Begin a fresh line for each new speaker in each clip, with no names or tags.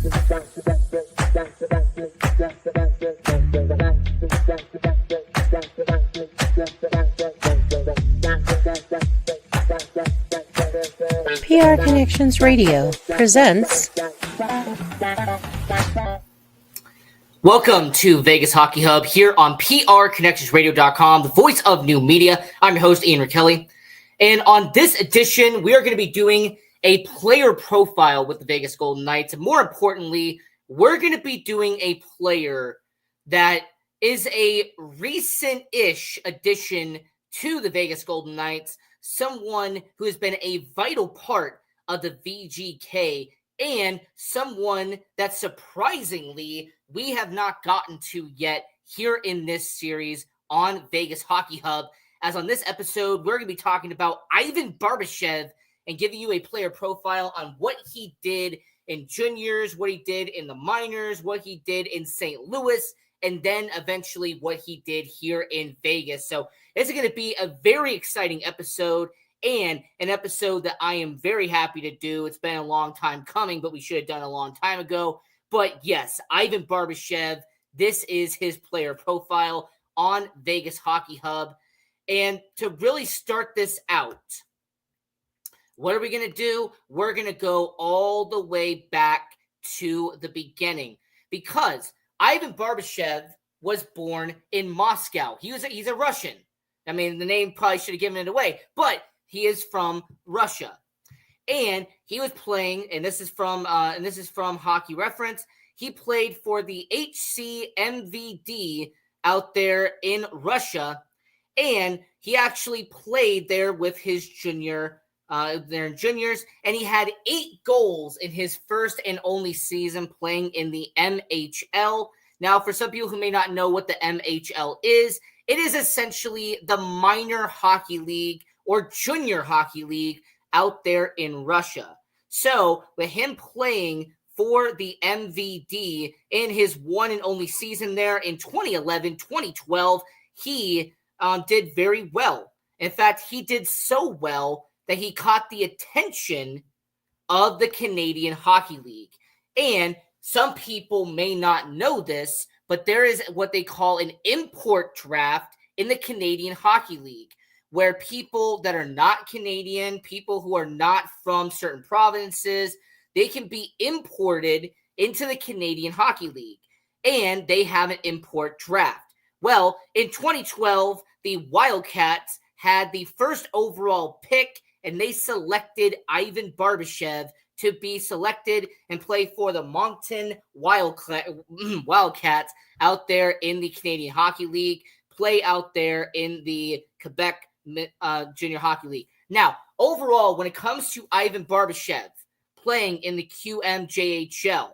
PR Connections Radio presents.
Welcome to Vegas Hockey Hub here on PRConnectionsRadio.com, the voice of new media. I'm your host, Ian Kelly. And on this edition, we are going to be doing a player profile with the Vegas Golden Knights. And more importantly, we're going to be doing a player that is a recent-ish addition to the Vegas Golden Knights, someone who has been a vital part of the VGK, and someone that surprisingly we have not gotten to yet here in this series on Vegas Hockey Hub. As on this episode, we're going to be talking about Ivan Barbashev and giving you a player profile on what he did in juniors, what he did in the minors, what he did in St. Louis, and then eventually what he did here in Vegas. So this is going to be a very exciting episode, and an episode that I am very happy to do. It's been a long time coming, but we should have done a long time ago. But yes, Ivan Barbashev, this is his player profile on Vegas Hockey Hub. And to really start this out, what are we going to do? We're going to go all the way back to the beginning, because Ivan Barbashev was born in Moscow. He's a Russian. I mean, the name probably should have given it away, but he is from Russia. And he was playing, and this is from Hockey Reference. He played for the HCMVD out there in Russia, and he actually played there with his juniors, and he had 8 goals in his first and only season playing in the MHL. Now, for some people who may not know what the MHL is, it is essentially the minor hockey league or junior hockey league out there in Russia. So with him playing for the MVD in his one and only season there in 2011, 2012, he did very well. In fact, he did so well that he caught the attention of the Canadian Hockey League. And some people may not know this, but there is what they call an import draft in the Canadian Hockey League, where people that are not Canadian, people who are not from certain provinces, they can be imported into the Canadian Hockey League, and they have an import draft. Well, in 2012, the Wildcats had the first overall pick, and they selected Ivan Barbashev to be selected and play for the Moncton Wildcats out there in the Canadian Hockey League, play out there in the Quebec Junior Hockey League. Now, overall, when it comes to Ivan Barbashev playing in the QMJHL,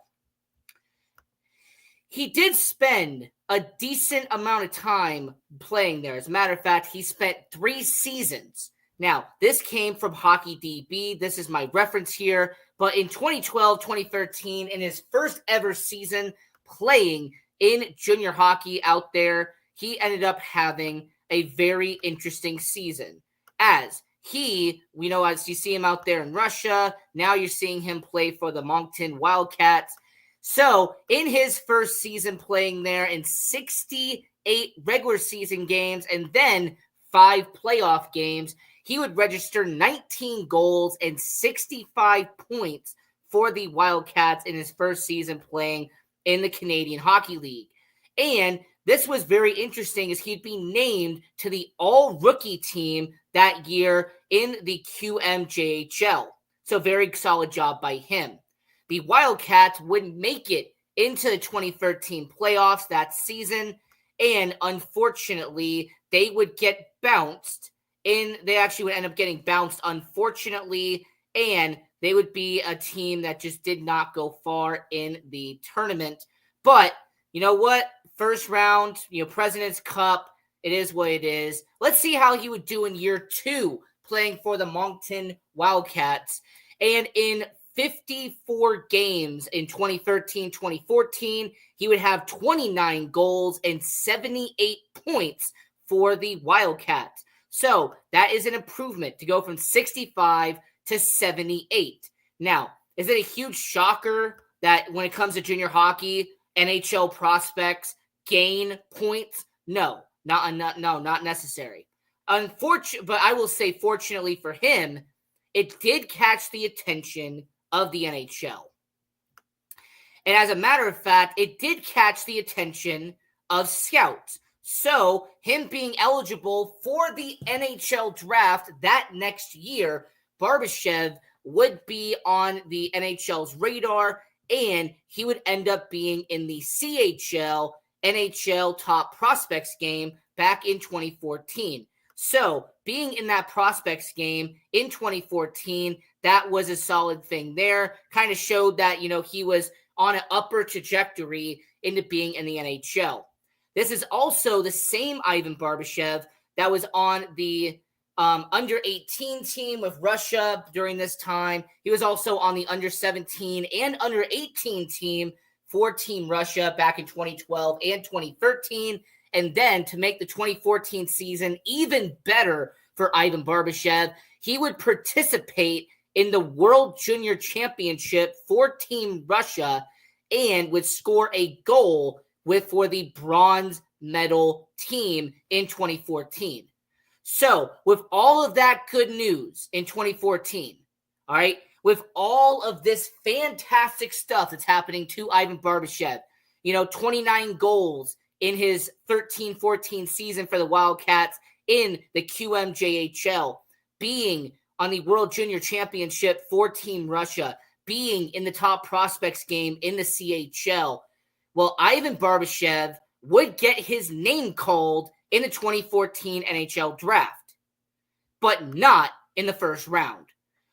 he did spend a decent amount of time playing there. As a matter of fact, he spent 3 seasons. Now, this came from Hockey DB. This is my reference here. But in 2012, 2013, in his first ever season playing in junior hockey out there, he ended up having a very interesting season. As you see him out there in Russia, now you're seeing him play for the Moncton Wildcats. So in his first season playing there in 68 regular season games and then 5 playoff games, he would register 19 goals and 65 points for the Wildcats in his first season playing in the Canadian Hockey League. And this was very interesting, as he'd be named to the all-rookie team that year in the QMJHL. So very solid job by him. The Wildcats would make it into the 2013 playoffs that season, and unfortunately, they would get bounced. They actually would end up getting bounced, unfortunately, and they would be a team that just did not go far in the tournament. But you know what? First round, President's Cup, it is what it is. Let's see how he would do in year 2 playing for the Moncton Wildcats. And in 54 games in 2013-2014, he would have 29 goals and 78 points for the Wildcats. So that is an improvement to go from 65 to 78. Now, is it a huge shocker that when it comes to junior hockey, NHL prospects gain points? No, not necessary. But I will say, fortunately for him, it did catch the attention of the NHL. And as a matter of fact, it did catch the attention of scouts. So, him being eligible for the NHL draft that next year, Barbashev would be on the NHL's radar, and he would end up being in the CHL NHL Top Prospects game back in 2014. So, being in that prospects game in 2014, that was a solid thing there. Kind of showed that, he was on an upper trajectory into being in the NHL. This is also the same Ivan Barbashev that was on the under 18 team with Russia during this time. He was also on the under 17 and under 18 team for Team Russia back in 2012 and 2013. And then to make the 2014 season even better for Ivan Barbashev, he would participate in the World Junior Championship for Team Russia and would score a goal for the bronze medal team in 2014. So, with all of that good news in 2014, all right, with all of this fantastic stuff that's happening to Ivan Barbashev, 29 goals in his 13-14 season for the Wildcats in the QMJHL, being on the World Junior Championship for Team Russia, being in the top prospects game in the CHL. Well, Ivan Barbashev would get his name called in the 2014 NHL draft, but not in the first round.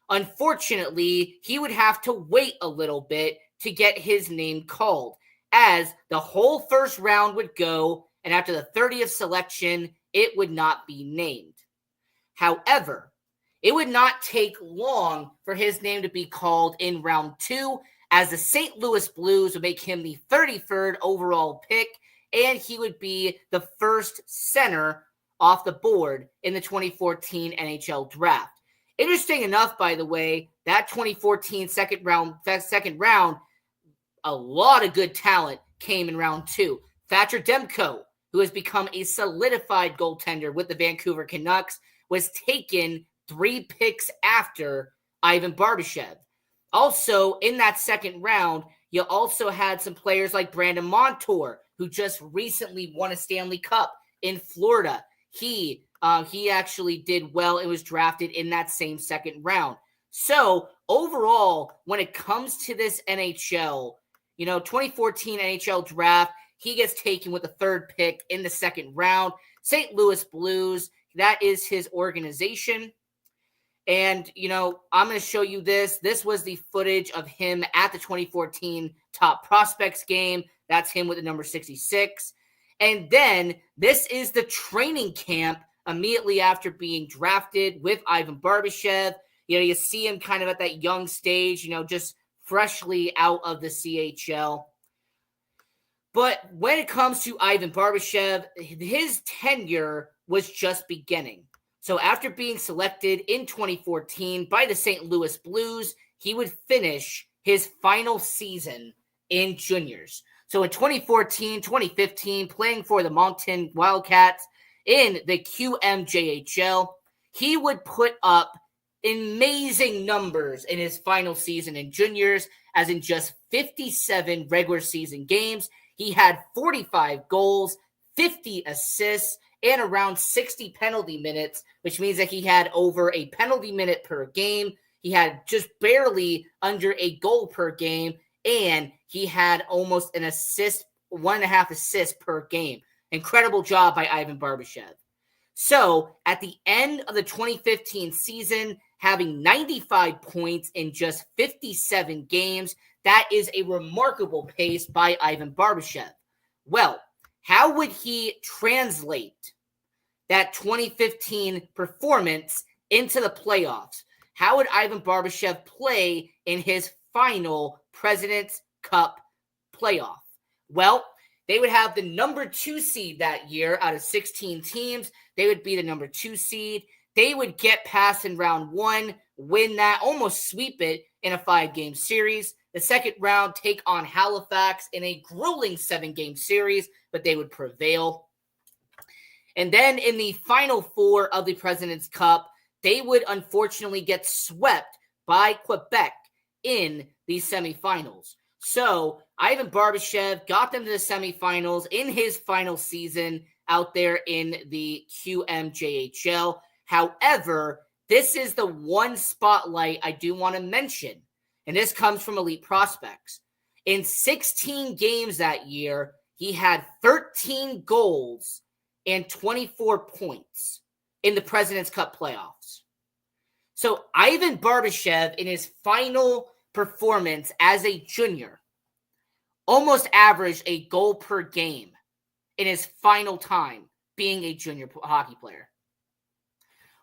Unfortunately, he would have to wait a little bit to get his name called, as the whole first round would go, and after the 30th selection, it would not be named. However, it would not take long for his name to be called in round 2, as the St. Louis Blues would make him the 33rd overall pick, and he would be the first center off the board in the 2014 NHL draft. Interesting enough, by the way, that 2014 second round, a lot of good talent came in round 2. Thatcher Demko, who has become a solidified goaltender with the Vancouver Canucks, was taken 3 picks after Ivan Barbashev. Also, in that second round, you also had some players like Brandon Montour, who just recently won a Stanley Cup in Florida. He actually did well and was drafted in that same second round. So, overall, when it comes to this NHL, 2014 NHL draft, he gets taken with the 3rd pick in the second round. St. Louis Blues, that is his organization. And, I'm going to show you this. This was the footage of him at the 2014 Top Prospects game. That's him with the number 66. And then this is the training camp immediately after being drafted with Ivan Barbashev. You see him kind of at that young stage, just freshly out of the CHL. But when it comes to Ivan Barbashev, his tenure was just beginning. So after being selected in 2014 by the St. Louis Blues, he would finish his final season in juniors. So in 2014, 2015, playing for the Moncton Wildcats in the QMJHL, he would put up amazing numbers in his final season in juniors, as in just 57 regular season games. He had 45 goals, 50 assists, and around 60 penalty minutes, which means that he had over a penalty minute per game. He had just barely under a goal per game, and he had almost an assist, 1.5 assists per game. Incredible job by Ivan Barbashev. So at the end of the 2015 season, having 95 points in just 57 games, that is a remarkable pace by Ivan Barbashev. Well, how would he translate that 2015 performance into the playoffs? How would Ivan Barbashev play in his final President's Cup playoff? Well, they would have the number 2 seed that year out of 16 teams. They would be the number 2 seed. They would get past in round 1, win that, almost sweep it in a 5-game series. the second round take on Halifax in a grueling 7-game series, but they would prevail. And then in the Final Four of the President's Cup, they would unfortunately get swept by Quebec in the semifinals. So Ivan Barbashev got them to the semifinals in his final season out there in the QMJHL. However, this is the one spotlight I do want to mention, and this comes from Elite Prospects. In 16 games that year, he had 13 goals and 24 points in the President's Cup playoffs. So Ivan Barbashev, in his final performance as a junior, almost averaged a goal per game in his final time being a junior hockey player.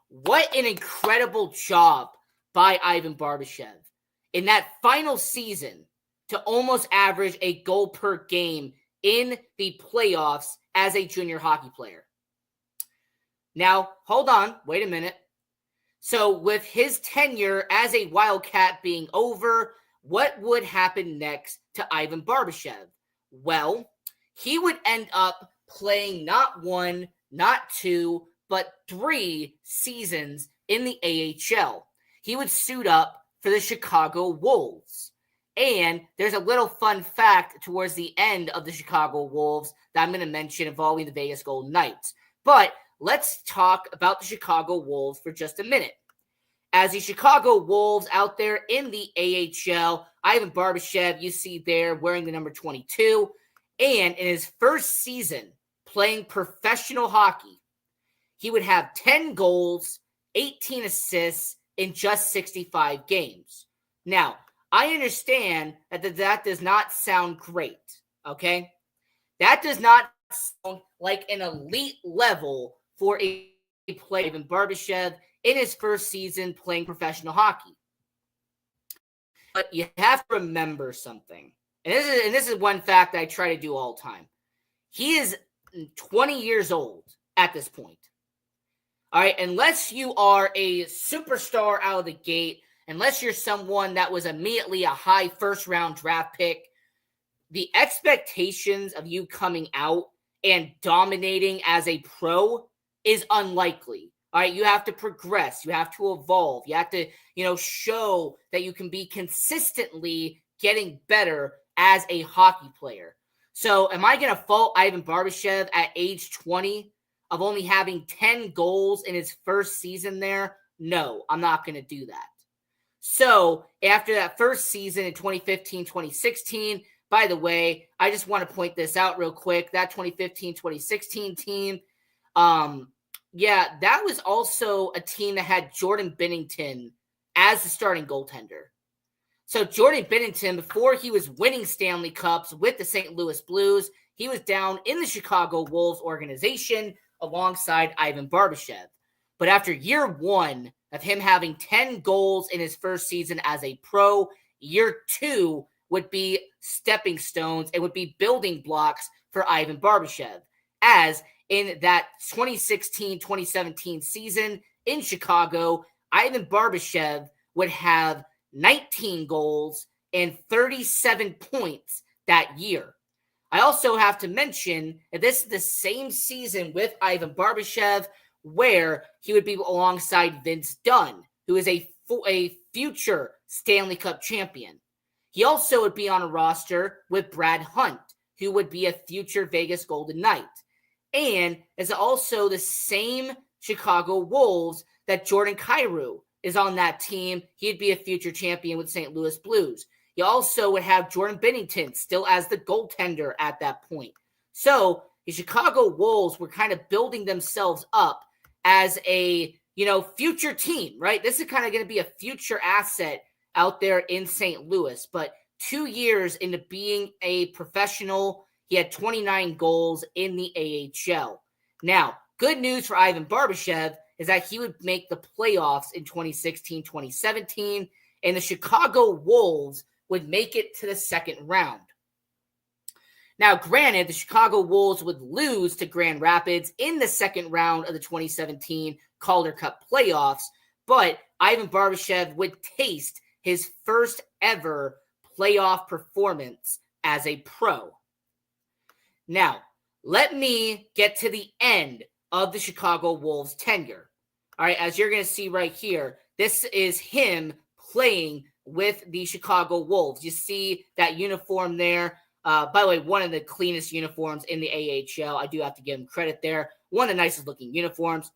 What an incredible job by Ivan Barbashev in that final season to almost average a goal per game in the playoffs as a junior hockey player. Now, hold on, wait a minute. So with his tenure as a Wildcat being over, what would happen next to Ivan Barbashev? Well, he would end up playing not 1, not 2, but 3 seasons in the AHL. He would suit up for the Chicago Wolves. And there's a little fun fact towards the end of the Chicago Wolves that I'm going to mention involving the Vegas Golden Knights. But let's talk about the Chicago Wolves for just a minute. As the Chicago Wolves out there in the AHL, Ivan Barbashev, you see there wearing the number 22. And in his first season playing professional hockey, he would have 10 goals, 18 assists in just 65 games. Now, I understand that does not sound great, okay? That does not sound like an elite level for a player, Ivan Barbashev, in his first season playing professional hockey. But you have to remember something. And this is one fact I try to do all the time. He is 20 years old at this point. All right, unless you are a superstar out of the gate, unless you're someone that was immediately a high first-round draft pick, the expectations of you coming out and dominating as a pro is unlikely. All right, you have to progress. You have to evolve. You have to, show that you can be consistently getting better as a hockey player. So am I going to fault Ivan Barbashev at age 20 of only having 10 goals in his first season there? No, I'm not going to do that. So after that first season in 2015-2016, by the way, I just want to point this out real quick. That 2015-2016 team, that was also a team that had Jordan Binnington as the starting goaltender. So Jordan Binnington, before he was winning Stanley Cups with the St. Louis Blues, he was down in the Chicago Wolves organization alongside Ivan Barbashev. But after year 1 of him having 10 goals in his first season as a pro, year 2 would be stepping stones and would be building blocks for Ivan Barbashev. As in that 2016-2017 season in Chicago, Ivan Barbashev would have 19 goals and 37 points that year. I also have to mention that this is the same season with Ivan Barbashev where he would be alongside Vince Dunn, who is a future Stanley Cup champion. He also would be on a roster with Brad Hunt, who would be a future Vegas Golden Knight. And is also the same Chicago Wolves that Jordan Kyrou is on that team. He'd be a future champion with St. Louis Blues. You also would have Jordan Binnington still as the goaltender at that point. So the Chicago Wolves were kind of building themselves up as a, future team, right? This is kind of going to be a future asset out there in St. Louis. But 2 years into being a professional, he had 29 goals in the AHL. Now, good news for Ivan Barbashev is that he would make the playoffs in 2016-2017, and the Chicago Wolves would make it to the second round. Now, granted, the Chicago Wolves would lose to Grand Rapids in the second round of the 2017 Calder Cup playoffs, but Ivan Barbashev would taste his first ever playoff performance as a pro. Now, let me get to the end of the Chicago Wolves tenure. All right, as you're going to see right here, this is him playing with the Chicago Wolves. You see that uniform there. By the way, one of the cleanest uniforms in the AHL. I do have to give him credit there. One of the nicest looking uniforms.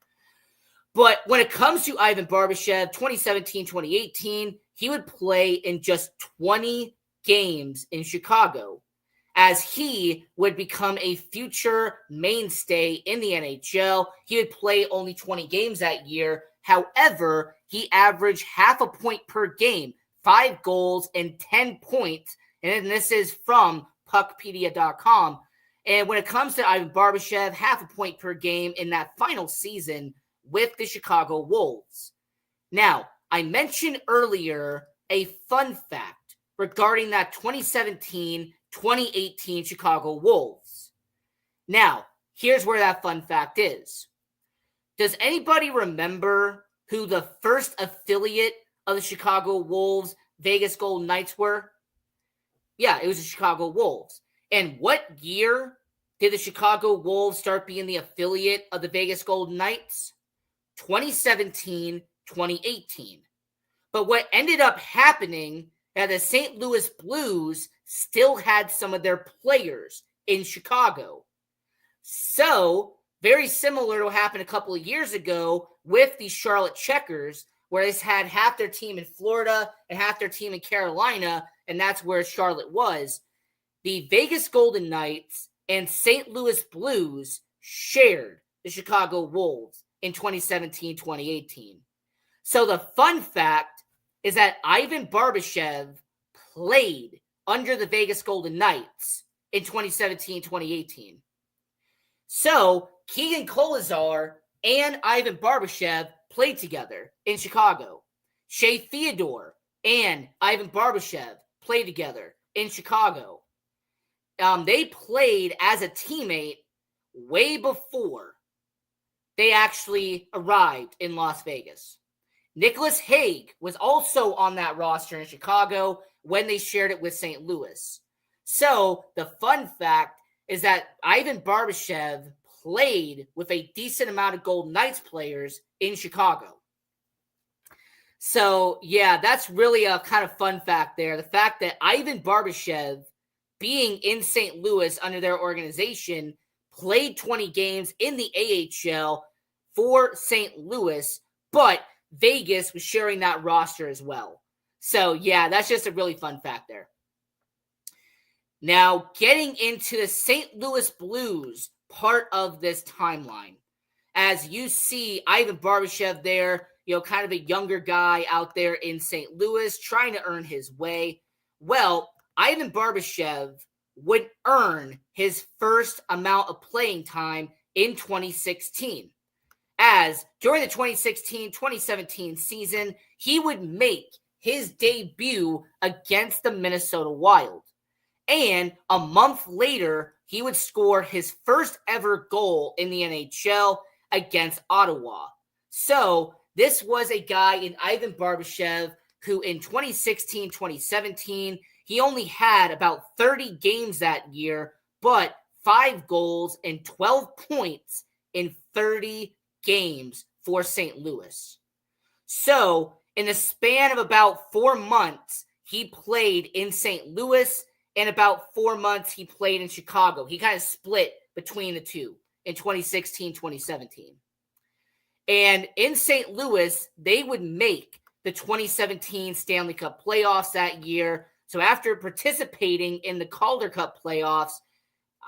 But when it comes to Ivan Barbashev, 2017-2018, he would play in just 20 games in Chicago, as he would become a future mainstay in the NHL. He would play only 20 games that year. However, he averaged half a point per game, 5 goals and 10 points. And this is from puckpedia.com. And when it comes to Ivan Barbashev, half a point per game in that final season with the Chicago Wolves. Now, I mentioned earlier a fun fact regarding that 2017-2018 Chicago Wolves. Now, here's where that fun fact is. Does anybody remember who the first affiliate of the Chicago Wolves Vegas Golden Knights were? Yeah, it was the Chicago Wolves. And what year did the Chicago Wolves start being the affiliate of the Vegas Golden Knights? 2017-2018. But what ended up happening, that the St. Louis Blues still had some of their players in Chicago. So, very similar to what happened a couple of years ago with the Charlotte Checkers, where they had half their team in Florida and half their team in Carolina, and that's where Charlotte was. The Vegas Golden Knights and St. Louis Blues shared the Chicago Wolves in 2017-2018. So the fun fact is that Ivan Barbashev played under the Vegas Golden Knights in 2017-2018. So Keegan Kolesar and Ivan Barbashev played together in Chicago. Shea Theodore and Ivan Barbashev played together in Chicago. They played as a teammate way before they actually arrived in Las Vegas. Nicholas Hague was also on that roster in Chicago when they shared it with St. Louis. So the fun fact is that Ivan Barbashev played with a decent amount of Golden Knights players in Chicago. So, yeah, that's really a kind of fun fact there. The fact that Ivan Barbashev, being in St. Louis under their organization, played 20 games in the AHL for St. Louis, but Vegas was sharing that roster as well. So, yeah, that's just a really fun fact there. Now, getting into the St. Louis Blues part of this timeline. As you see Ivan Barbashev there, kind of a younger guy out there in St. Louis trying to earn his way. Well, Ivan Barbashev would earn his first amount of playing time in 2016. As during the 2016-2017 season, he would make his debut against the Minnesota Wild. And a month later, he would score his first ever goal in the NHL against Ottawa. So this was a guy in Ivan Barbashev who in 2016-2017, he only had about 30 games that year, but 5 goals and 12 points in 30 games for St. Louis. So in the span of about 4 months, he played in St. Louis, and about 4 months he played in Chicago. He kind of split between the two in 2016-2017. And in St. Louis, they would make the 2017 Stanley Cup playoffs that year. So after participating in the Calder Cup playoffs,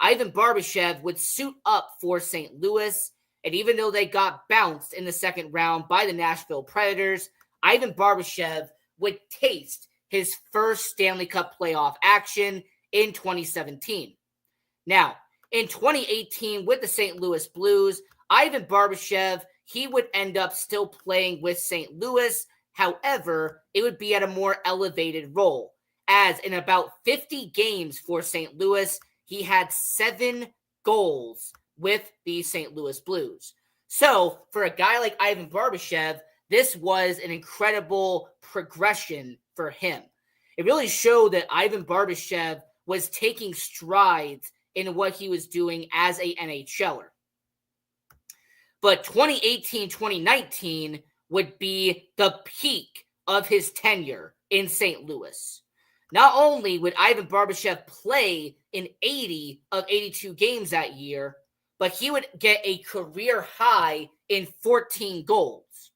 Ivan Barbashev would suit up for St. Louis. And even though they got bounced in the second round by the Nashville Predators, Ivan Barbashev would taste his first Stanley Cup playoff action in 2017. Now, in 2018 with the St. Louis Blues, Ivan Barbashev, he would end up still playing with St. Louis. However, it would be at a more elevated role, as in about 50 games for St. Louis, he had 7 goals with the St. Louis Blues. So for a guy like Ivan Barbashev, this was an incredible progression for him. It really showed that Ivan Barbashev was taking strides in what he was doing as a NHLer. But 2018-2019 would be the peak of his tenure in St. Louis. Not only would Ivan Barbashev play in 80 of 82 games that year, but he would get a career high in 14 goals.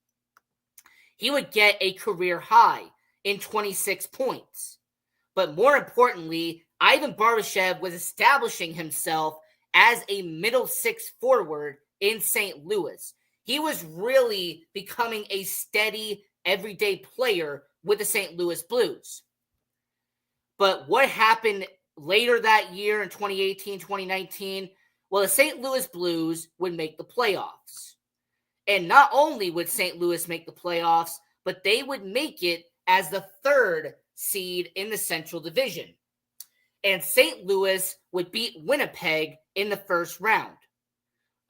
He would get a career high in 26 points. But more importantly, Ivan Barbashev was establishing himself as a middle six forward in St. Louis. He was really becoming a steady, everyday player with the St. Louis Blues. But what happened later that year in 2018-2019? Well, the St. Louis Blues would make the playoffs. And not only would St. Louis make the playoffs, but they would make it as the third seed in the Central Division. And St. Louis would beat Winnipeg in the first round.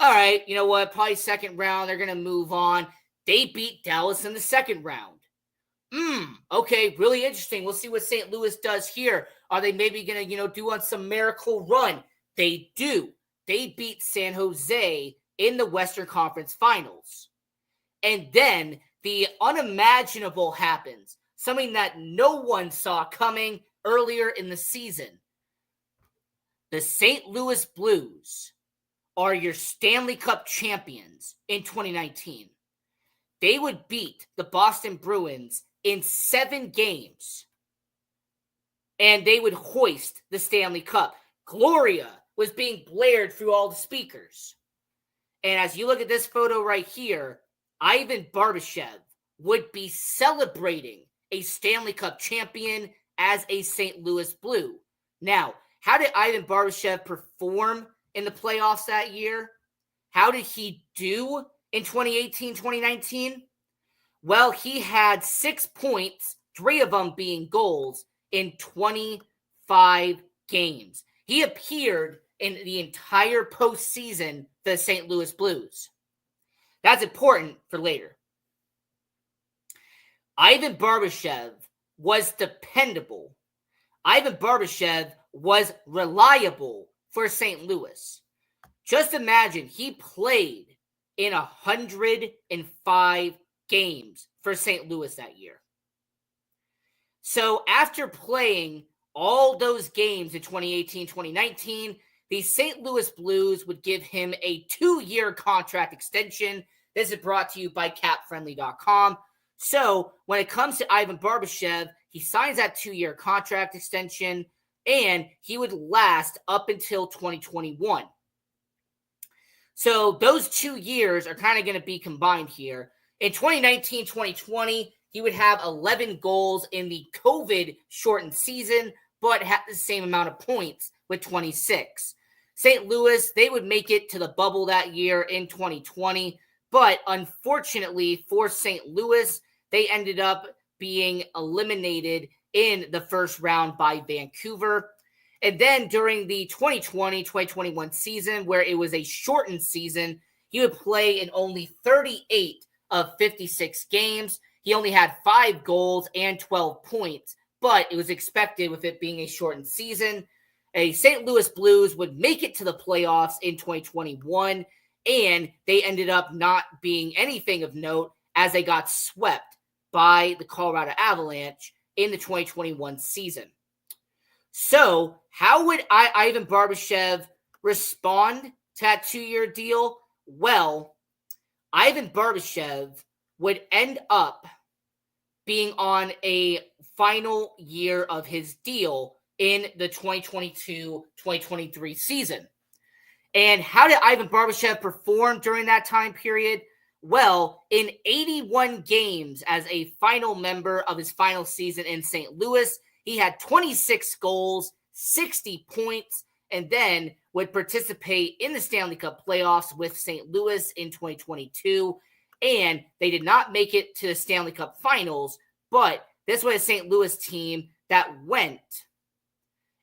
All right, you know what? Probably second round, they're going to move on. They beat Dallas in the second round. Okay, really interesting. We'll see what St. Louis does here. Are they maybe going to, do on some miracle run? They do. They beat San Jose in the Western Conference Finals. And then the unimaginable happens. Something that no one saw coming earlier in the season. The St. Louis Blues are your Stanley Cup champions in 2019. They would beat the Boston Bruins in 7 games. And they would hoist the Stanley Cup. Gloria was being blared through all the speakers. And as you look at this photo right here, Ivan Barbashev would be celebrating a Stanley Cup champion as a St. Louis Blue. Now, how did Ivan Barbashev perform in the playoffs that year? How did he do in 2018-2019? Well, he had 6 points, 3 of them being goals, in 25 games. He appeared in the entire postseason for the St. Louis Blues. That's important for later. Ivan Barbashev was dependable. Ivan Barbashev was reliable for St. Louis. Just imagine he played in 105 games for St. Louis that year. So after playing all those games in 2018-2019, the St. Louis Blues would give him a 2-year contract extension. This is brought to you by CapFriendly.com. So when it comes to Ivan Barbashev, he signs that 2-year contract extension, and he would last up until 2021. So those 2 years are kind of going to be combined here. In 2019-2020, he would have 11 goals in the COVID-shortened season, but had the same amount of points with 26. St. Louis, they would make it to the bubble that year in 2020, but unfortunately for St. Louis, they ended up being eliminated in the first round by Vancouver. And then during the 2020-2021 season, where it was a shortened season, he would play in only 38 of 56 games. He only had 5 goals and 12 points, but it was expected with it being a shortened season. A St. Louis Blues would make it to the playoffs in 2021, and they ended up not being anything of note as they got swept by the Colorado Avalanche in the 2021 season. So how would Ivan Barbashev respond to that 2-year deal? Well, Ivan Barbashev would end up being on a final year of his deal in the 2022-2023 season. And how did Ivan Barbashev perform during that time period? Well, in 81 games as a final member of his final season in St. Louis, he had 26 goals, 60 points, and then would participate in the Stanley Cup playoffs with St. Louis in 2022. And they did not make it to the Stanley Cup finals, but this was a St. Louis team that went.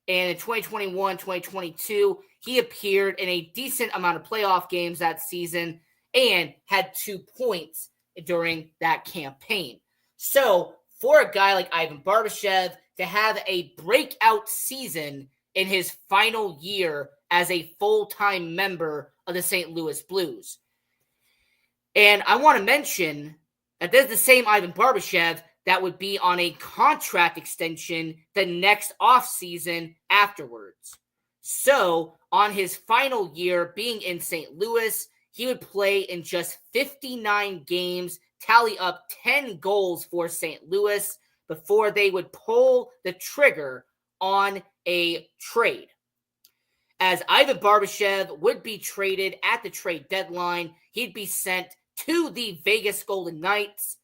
And in 2021-2022, he appeared in a decent amount of playoff games that season and had 2 points during that campaign. So for a guy like Ivan Barbashev to have a breakout season in his final year as a full-time member of the St. Louis Blues. And I want to mention that this is the same Ivan Barbashev that would be on a contract extension the next offseason afterwards. So, on his final year being in St. Louis, he would play in just 59 games, tally up 10 goals for St. Louis before they would pull the trigger on a trade. As Ivan Barbashev would be traded at the trade deadline, he'd be sent to the Vegas Golden Knights,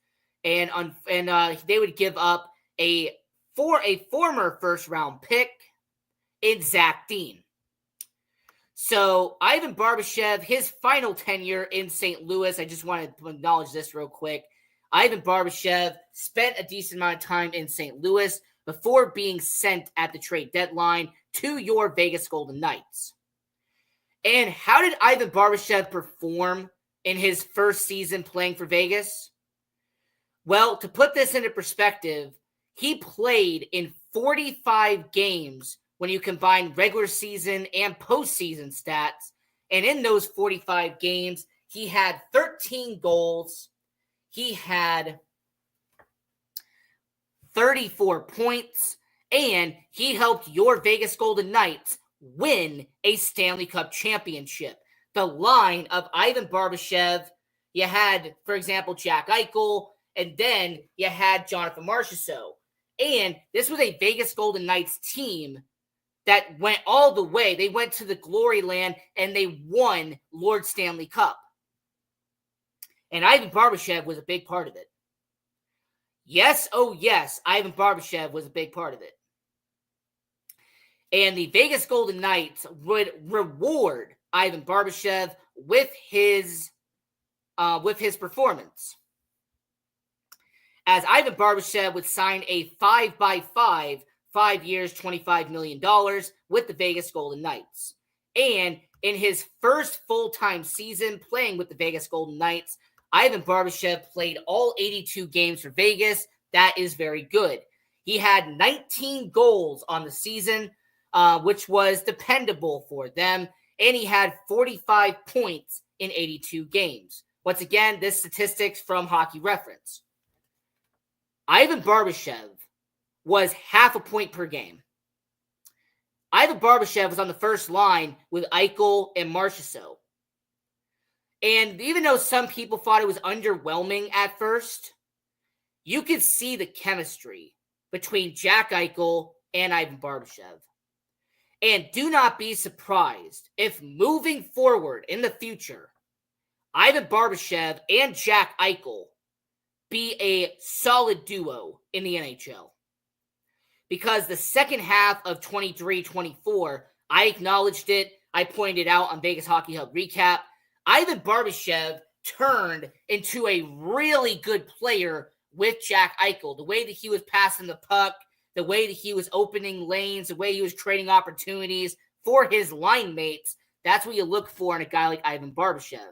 and they would give up a former first-round pick in Zach Dean. So Ivan Barbashev, his final tenure in St. Louis, I just wanted to acknowledge this real quick. Ivan Barbashev spent a decent amount of time in St. Louis before being sent at the trade deadline to your Vegas Golden Knights. And how did Ivan Barbashev perform in his first season playing for Vegas? Well, to put this into perspective, he played in 45 games when you combine regular season and postseason stats. And in those 45 games, he had 13 goals. He had 34 points. And he helped your Vegas Golden Knights win a Stanley Cup championship. The line of Ivan Barbashev, you had, for example, Jack Eichel, and then you had Jonathan Marchessault. And this was a Vegas Golden Knights team that went all the way. They went to the glory land, and they won Lord Stanley Cup. And Ivan Barbashev was a big part of it. Yes, oh yes, Ivan Barbashev was a big part of it. And the Vegas Golden Knights would reward Ivan Barbashev with his performance. As Ivan Barbashev would sign a 5x5, 5 years, $25 million with the Vegas Golden Knights. And in his first full-time season playing with the Vegas Golden Knights, Ivan Barbashev played all 82 games for Vegas. That is very good. He had 19 goals on the season, which was dependable for them, and he had 45 points in 82 games. Once again, this statistics from Hockey Reference. Ivan Barbashev was half a point per game. Ivan Barbashev was on the first line with Eichel and Marchessault. And even though some people thought it was underwhelming at first, you could see the chemistry between Jack Eichel and Ivan Barbashev. And do not be surprised if moving forward in the future, Ivan Barbashev and Jack Eichel be a solid duo in the NHL. Because the second half of 23-24, I acknowledged it. I pointed out on Vegas Hockey Hub Recap. Ivan Barbashev turned into a really good player with Jack Eichel. The way that he was passing the puck, the way that he was opening lanes, the way he was creating opportunities for his line mates, that's what you look for in a guy like Ivan Barbashev.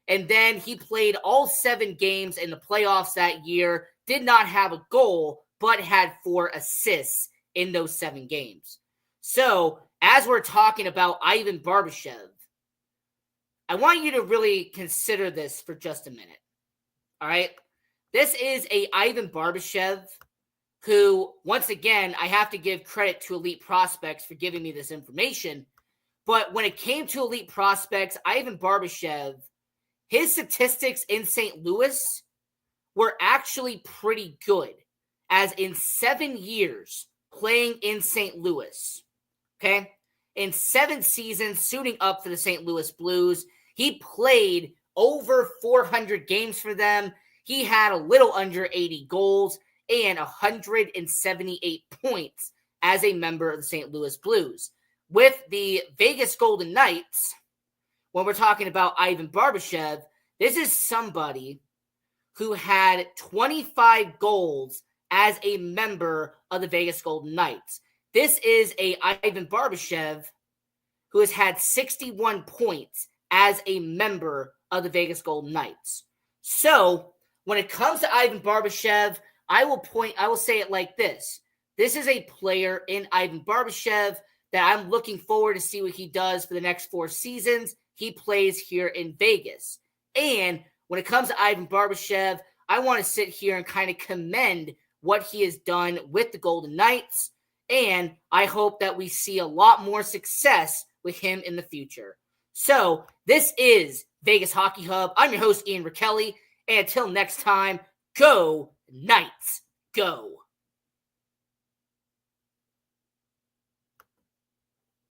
And then he played all 7 games in the playoffs that year, did not have a goal, but had 4 assists in those 7 games. So, as we're talking about Ivan Barbashev, I want you to really consider this for just a minute. All right? This is a Ivan Barbashev who, once again, I have to give credit to Elite Prospects for giving me this information. But when it came to Elite Prospects, Ivan Barbashev, his statistics in St. Louis were actually pretty good, as in 7 years playing in St. Louis, okay? In 7 seasons suiting up for the St. Louis Blues, he played over 400 games for them. He had a little under 80 goals and 178 points as a member of the St. Louis Blues. With the Vegas Golden Knights, when we're talking about Ivan Barbashev, this is somebody who had 25 goals as a member of the Vegas Golden Knights. This is a Ivan Barbashev who has had 61 points as a member of the Vegas Golden Knights. So, when it comes to Ivan Barbashev, I will say it like this. This is a player in Ivan Barbashev that I'm looking forward to see what he does for the next 4 seasons he plays here in Vegas. And when it comes to Ivan Barbashev, I want to sit here and kind of commend what he has done with the Golden Knights. And I hope that we see a lot more success with him in the future. So this is Vegas Hockey Hub. I'm your host, Ian Rakelli. And until next time, go Knights, go.